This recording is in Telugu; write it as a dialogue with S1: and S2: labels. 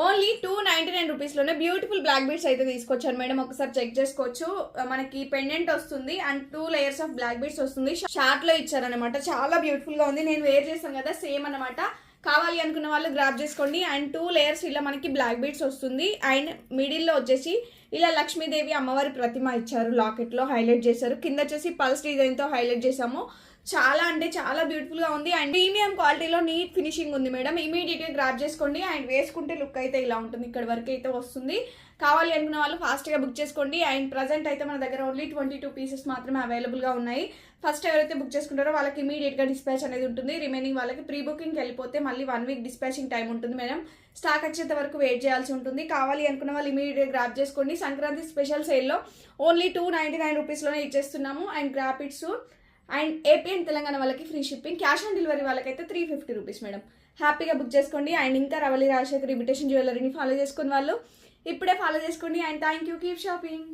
S1: ఓన్లీ 299 రూపీస్లోనే బ్యూటిఫుల్ బ్లాక్ బీడ్స్ అయితే తీసుకొచ్చాను మేడం. ఒకసారి చెక్ చేసుకోవచ్చు. మనకి పెండెంట్ వస్తుంది and 2 layers of black beads వస్తుంది. షార్ట్ లో ఇచ్చారనమాట. చాలా బ్యూటిఫుల్ గా ఉంది. నేను వేర్ చేస్తాను కదా, సేమ్ అనమాట. కావాలి అనుకున్న వాళ్ళు గ్రాప్ చేసుకోండి. అండ్ 2 లేయర్స్ ఇలా మనకి బ్లాక్ బీడ్స్ వస్తుంది. అండ్ మిడిల్లో వచ్చేసి ఇలా లక్ష్మీదేవి అమ్మవారి ప్రతిమ ఇచ్చారు. లాకెట్ లో హైలైట్ చేశారు. కింద వచ్చేసి పల్స్ డిజైన్ తో హైలైట్ చేసాము. చాలా అంటే చాలా బ్యూటిఫుల్ గా ఉంది. అండ్ ప్రీమియం క్వాలిటీలో నీట్ ఫినిషింగ్ ఉంది మేడం. ఇమీడియట్ గా గ్రాప్ చేసుకోండి. అండ్ వేసుకుంటే లుక్ అయితే ఇలా ఉంటుంది. ఇక్కడ వరకు అయితే వస్తుంది. కావాలి అనుకున్న వాళ్ళు ఫాస్ట్ గా బుక్ చేసుకోండి. అండ్ ప్రజెంట్ అయితే మన దగ్గర ఓన్లీ 22 పీసెస్ మాత్రమే అవైలబుల్ గా ఉన్నాయి. ఫస్ట్ ఎవరైతే బుక్ చేసుకుంటారో వాళ్ళకి ఇమీడియట్ గా డిస్పాచ్ అనేది ఉంటుంది. రిమైనింగ్ వాళ్ళకి ప్రీ బుకింగ్ వెళ్ళిపోతే మళ్ళీ 1 వీక్ డిస్పాచింగ్ టైం ఉంటుంది మేడం. స్టాక్ వచ్చేంత వరకు వెయిట్ చేయాల్సి ఉంటుంది. కావాలి అనుకున్న వాళ్ళు ఇమీడియట్ గ్రాప్ చేసుకోండి. సంక్రాంతి స్పెషల్ సేల్లో ఓన్లీ 299 రూపీస్లోనే ఇచ్చేస్తున్నాము. And grab it soon. And AP and Telangana వాళ్ళకి free shipping. Cash on delivery వాళ్ళకైతే 350 రూపీస్ మేడం. హ్యాపీగా బుక్ చేసుకోండి. అండ్ ఇంకా రవలి రాజశేఖర్ ఇమిటేషన్ జ్యువెలరీని ఫాలో చేసుకుని వాళ్ళు ఇప్పుడే ఫాలో చేసుకోండి. And thank you. Keep shopping.